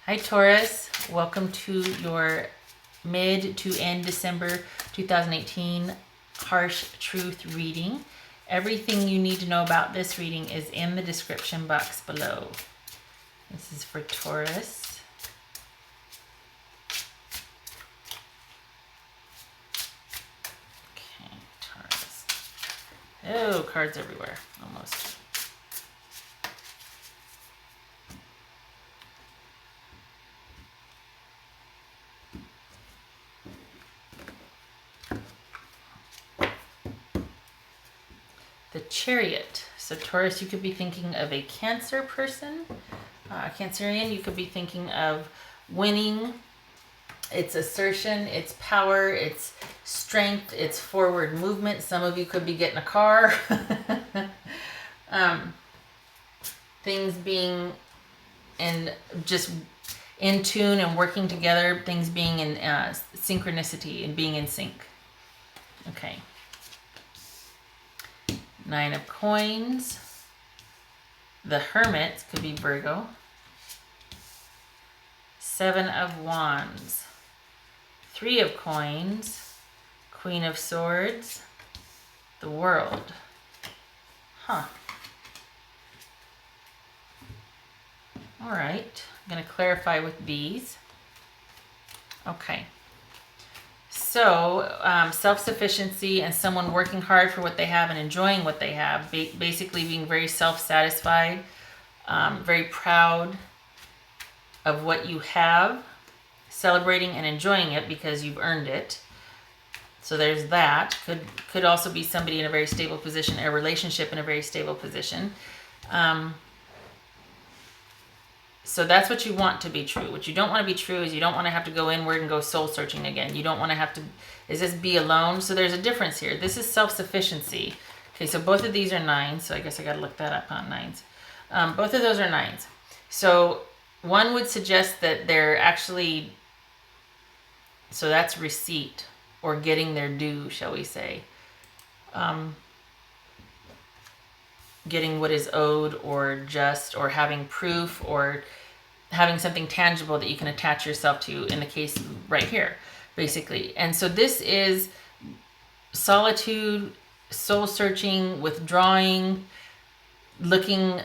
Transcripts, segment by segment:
Hi Taurus, welcome to your mid to end December 2018 Harsh Truth reading. Everything you need to know about this reading is in the description box below. This is for Taurus. Okay, Taurus. Oh, cards everywhere, almost. The Chariot. So Taurus, you could be thinking of a Cancer person. Cancerian, you could be thinking of winning. It's assertion, it's power, it's strength, it's forward movement. Some of you could be getting a car. Things being just in tune and working together. Things being in synchronicity and being in sync. Okay. 9 of Coins. The Hermit could be Virgo. 7 of Wands. 3 of Coins. Queen of Swords. The World. Huh. All right. I'm going to clarify with these. Okay. So, self-sufficiency and someone working hard for what they have and enjoying what they have, basically being very self-satisfied, very proud of what you have, celebrating and enjoying it because you've earned it. So there's that. Could also be somebody in a very stable position, a relationship in a very stable position. So that's what you want to be true. What you don't want to be true is you don't want to have to go inward and go soul searching again. You don't want to have to, is this be alone? So there's a difference here. This is self-sufficiency. Okay, so both of these are 9s. So I guess I got to look that up on 9s. Both of those are 9s. So one would suggest that they're actually, so that's receipt or getting their due, shall we say. Getting what is owed or just, or having proof, or having something tangible that you can attach yourself to, in the case right here, basically. And so this is solitude, soul searching, withdrawing, looking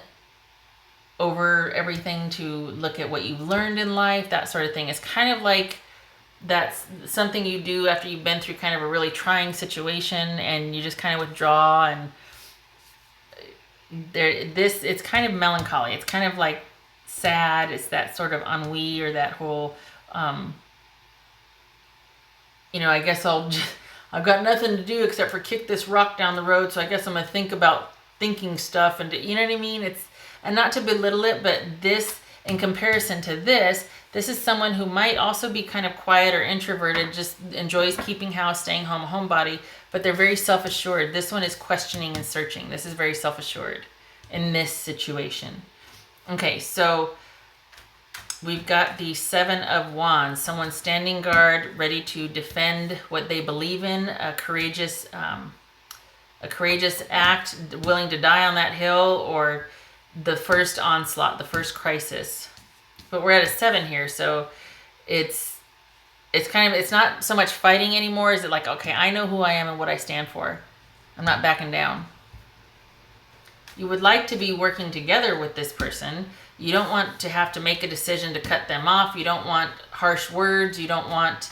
over everything to look at what you've learned in life, that sort of thing. It's kind of like that's something you do after you've been through kind of a really trying situation and you just kind of withdraw, and it's kind of melancholy. It's kind of like sad. It's that sort of ennui, or that whole, I guess I've got nothing to do except for kick this rock down the road. So I guess I'm going to think about thinking stuff, and you know what I mean? And not to belittle it, but this, in comparison to this is someone who might also be kind of quiet or introverted, just enjoys keeping house, staying home, a homebody, but they're very self-assured. This one is questioning and searching. This is very self-assured in this situation. Okay, so we've got the 7 of Wands, someone standing guard, ready to defend what they believe in, a courageous act, willing to die on that hill, or the first onslaught, the first crisis. But we're at a 7 here, so it's not so much fighting anymore. Is it like, okay, I know who I am and what I stand for. I'm not backing down. You would like to be working together with this person. You don't want to have to make a decision to cut them off. You don't want harsh words. You don't want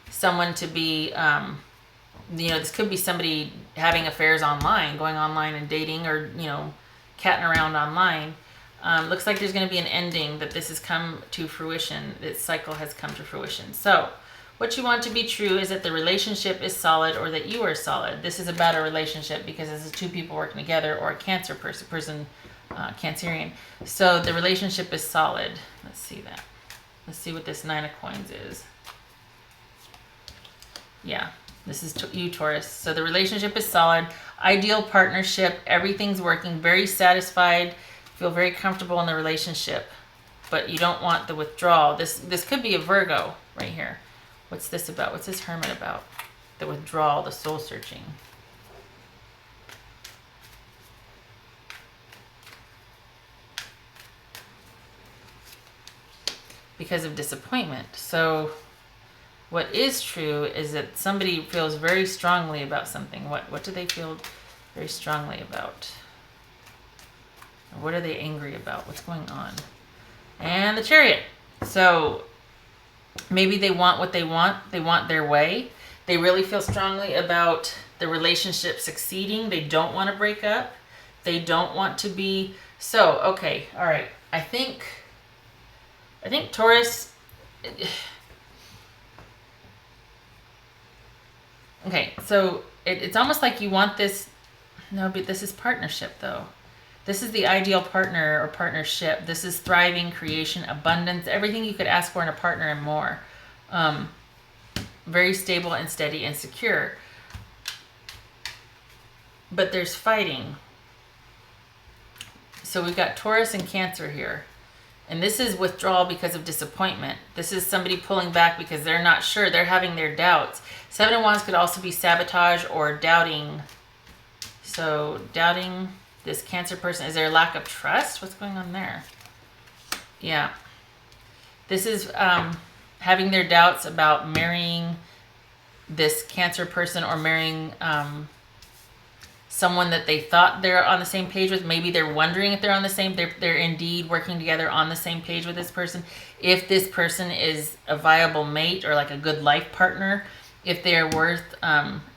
someone to be, this could be somebody having affairs online, going online and dating, or, catting around online. Looks like there's going to be an ending, that this has come to fruition. This cycle has come to fruition. So what you want to be true is that the relationship is solid, or that you are solid. This is about a relationship because this is 2 people working together, or a Cancer person, Cancerian. So the relationship is solid. Let's see that. Let's see what this 9 of Coins is. Yeah, this is you, Taurus. So the relationship is solid. Ideal partnership. Everything's working. Very satisfied. Feel very comfortable in the relationship. But you don't want the withdrawal. This could be a Virgo right here. What's this about? What's this Hermit about? The withdrawal, the soul searching. because of disappointment. So what is true is that somebody feels very strongly about something. What do they feel very strongly about? Or what are they angry about? What's going on? And the Chariot. So maybe they want what they want. They want their way. They really feel strongly about the relationship succeeding. They don't want to break up. They don't want to be... So, okay, all right. I think Taurus... Okay, so it's almost like you want this... No, but this is partnership, though. This is the ideal partner or partnership. This is thriving, creation, abundance, everything you could ask for in a partner and more. Very stable and steady and secure. But there's fighting. So we've got Taurus and Cancer here. And this is withdrawal because of disappointment. This is somebody pulling back because they're not sure. They're having their doubts. Seven of Wands could also be sabotage or doubting. So doubting this Cancer person. Is there a lack of trust? What's going on there? Yeah. This is having their doubts about marrying this Cancer person or marrying someone that they thought they're on the same page with. Maybe they're wondering if they're on the same, they're indeed working together on the same page with this person. If this person is a viable mate or like a good life partner, if they're worth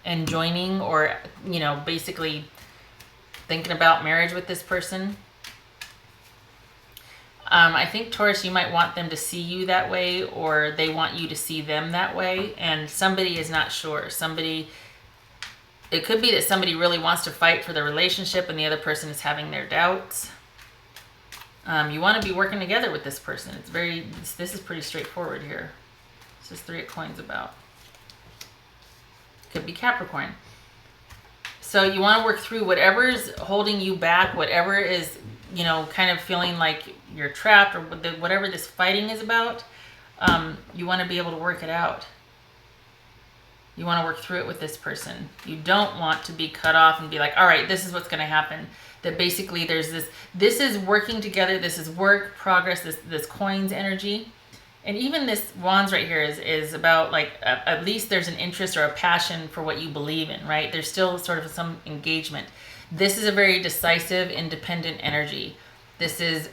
enjoining or, you know, basically thinking about marriage with this person. I think Taurus, you might want them to see you that way, or they want you to see them that way. And somebody is not sure. It could be that somebody really wants to fight for the relationship and the other person is having their doubts. You want to be working together with this person. This is pretty straightforward here. This is Three of Coins about. Could be Capricorn. So you want to work through whatever is holding you back, whatever is, you know, kind of feeling like you're trapped, or whatever this fighting is about. You want to be able to work it out. You want to work through it with this person. You don't want to be cut off and be like, all right, this is what's going to happen. That basically there's this is working together. This is work, progress, this coins energy. And even this Wands right here is about like, at least there's an interest or a passion for what you believe in, right? There's still sort of some engagement. This is a very decisive, independent energy. This is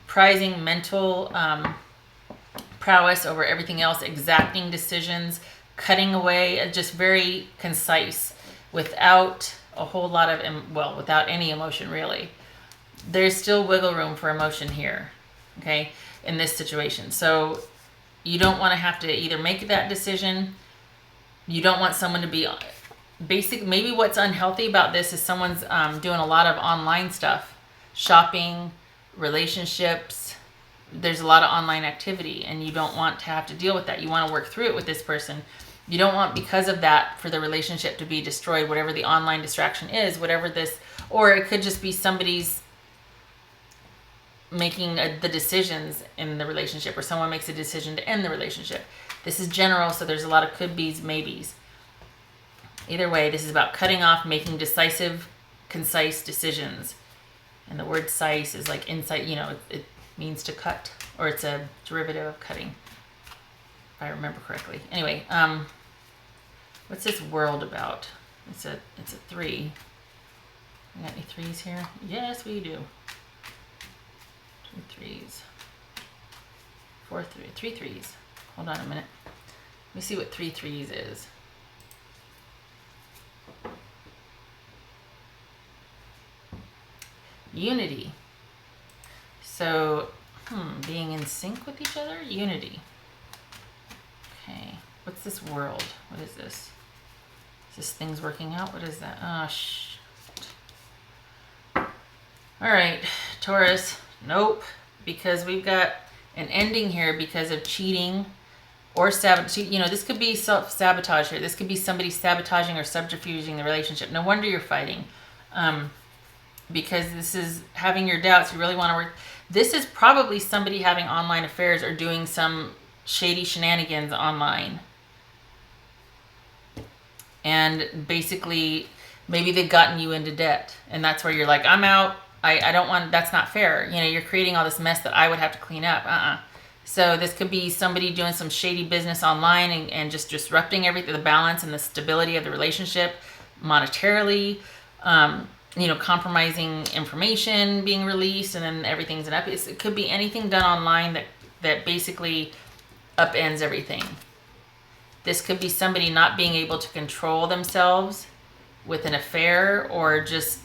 prizing mental prowess over everything else, exacting decisions, cutting away, just very concise, without a whole lot of, well, without any emotion really. There's still wiggle room for emotion here, okay, in this situation. So you don't want to have to either make that decision. You don't want someone to be maybe what's unhealthy about this is someone's doing a lot of online stuff, shopping, relationships. There's a lot of online activity, and you don't want to have to deal with that. You want to work through it with this person. You don't want, because of that, for the relationship to be destroyed, whatever the online distraction is, whatever this, or it could just be somebody's making the decisions in the relationship, or someone makes a decision to end the relationship. This is general, so there's a lot of could be's, maybes. Either way, this is about cutting off, making decisive, concise decisions. And the word size is like insight, you know, it means to cut, or it's a derivative of cutting, if I remember correctly. Anyway, what's this world about? It's a 3. We got any 3s here? Yes, we do. 2 3s. 4 3. 3 3s. Hold on a minute. Let me see what 3 3s is. Unity. So, being in sync with each other? Unity. Okay. What's this world? What is this? Is this things working out? What is that? Oh, shit. All right, Taurus. Nope. Because we've got an ending here because of cheating or sabotage. You know, this could be self-sabotage here. This could be somebody sabotaging or subterfuging the relationship. No wonder you're fighting. Because this is having your doubts. You really want to work. This is probably somebody having online affairs or doing some shady shenanigans online. And basically, maybe they've gotten you into debt. And that's where you're like, I'm out. I don't want, that's not fair. You know, you're creating all this mess that I would have to clean up. So this could be somebody doing some shady business online and just disrupting everything, the balance and the stability of the relationship monetarily, compromising information being released, and then everything's an up. It could be anything done online that basically upends everything. This could be somebody not being able to control themselves with an affair, or just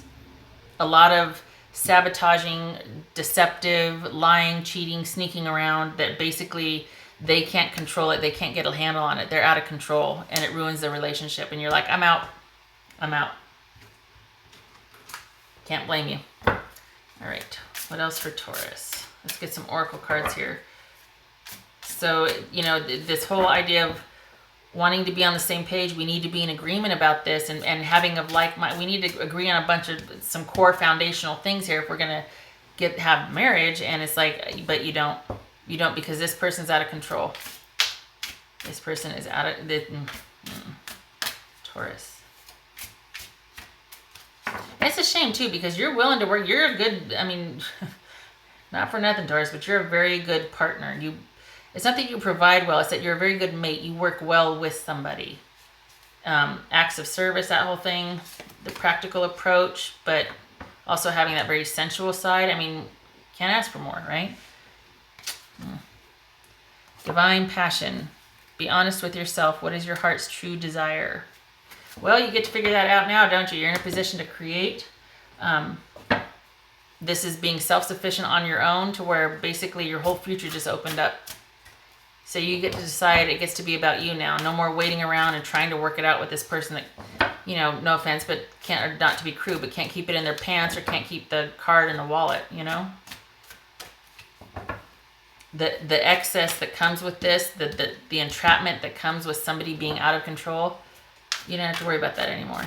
a lot of sabotaging, deceptive, lying, cheating, sneaking around, that basically they can't control it. They can't get a handle on it. They're out of control, and it ruins the relationship. And you're like, I'm out. I'm out. Can't blame you. All right. What else for Taurus? Let's get some oracle cards here. So, this whole idea of wanting to be on the same page, we need to be in agreement about this, and having of like mind. We need to agree on a bunch of some core foundational things here if we're gonna have marriage. And it's like, but you don't because this person's out of control. This person is out of the Taurus. And it's a shame too, because you're willing to work. You're a good. Not for nothing, Taurus, but you're a very good partner. It's not that you provide well, it's that you're a very good mate. You work well with somebody. Acts of service, that whole thing, the practical approach, but also having that very sensual side. Can't ask for more, right? Divine passion. Be honest with yourself. What is your heart's true desire? Well, you get to figure that out now, don't you? You're in a position to create. This is being self-sufficient on your own, to where basically your whole future just opened up. So you get to decide. It gets to be about you now. No more waiting around and trying to work it out with this person that, no offense, but can't, or not to be crude, but can't keep it in their pants, or can't keep the card in the wallet, The excess that comes with this, the entrapment that comes with somebody being out of control, you don't have to worry about that anymore.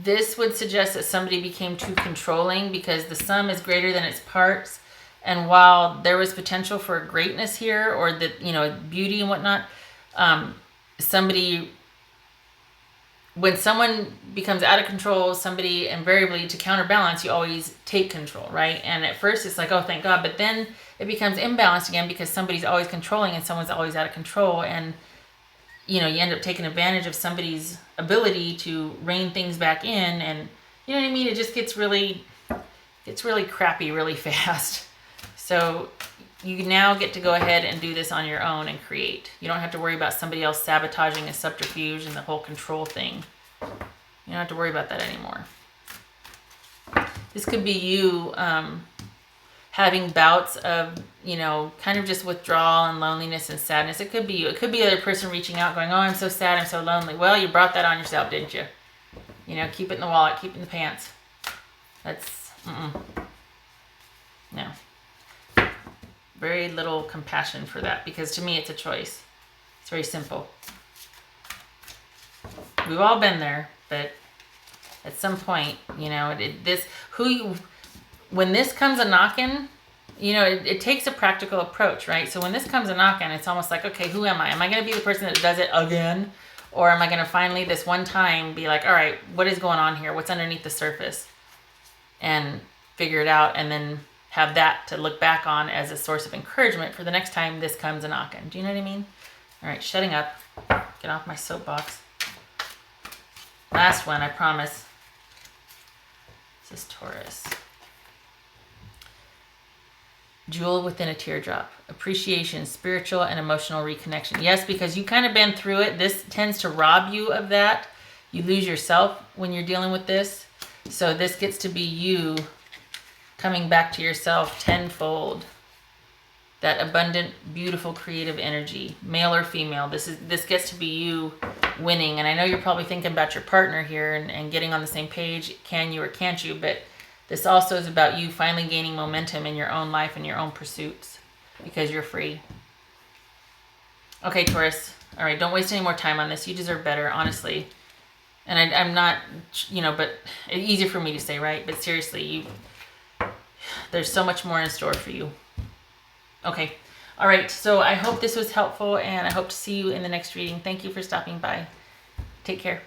This would suggest that somebody became too controlling, because the sum is greater than its parts. And while there was potential for greatness here, or that, beauty and whatnot, when someone becomes out of control, somebody invariably, to counterbalance, you always take control, right? And at first it's like, oh, thank God. But then it becomes imbalanced again, because somebody's always controlling and someone's always out of control. And you end up taking advantage of somebody's ability to rein things back in, and you know what I mean? It just gets really crappy really fast. So you now get to go ahead and do this on your own and create. You don't have to worry about somebody else sabotaging a subterfuge and the whole control thing. You don't have to worry about that anymore. This could be you having bouts of, kind of just withdrawal and loneliness and sadness. It could be you. It could be the other person reaching out going, oh, I'm so sad, I'm so lonely. Well, you brought that on yourself, didn't you? Keep it in the wallet, keep it in the pants. That's, no. Very little compassion for that, because to me it's a choice. It's very simple. We've all been there, but at some point, when this comes a knocking, it takes a practical approach, right? So when this comes a knocking, it's almost like, okay, who am I? Am I going to be the person that does it again? Or am I going to finally this one time be like, all right, what is going on here? What's underneath the surface? And figure it out, and then have that to look back on as a source of encouragement for the next time this comes a knocking. Do you know what I mean? All right, shutting up. Get off my soapbox. Last one, I promise. This is Taurus. Jewel within a teardrop. Appreciation, spiritual and emotional reconnection. Yes, because you've kind of been through it. This tends to rob you of that. You lose yourself when you're dealing with this. So this gets to be you coming back to yourself tenfold. That abundant, beautiful, creative energy, male or female. This gets to be you winning. And I know you're probably thinking about your partner here and getting on the same page. Can you or can't you? But this also is about you finally gaining momentum in your own life and your own pursuits, because you're free. Okay, Taurus. All right, don't waste any more time on this. You deserve better, honestly. And I'm not, but it's easier for me to say, right? But seriously, there's so much more in store for you. Okay. All right. So I hope this was helpful, and I hope to see you in the next reading. Thank you for stopping by. Take care.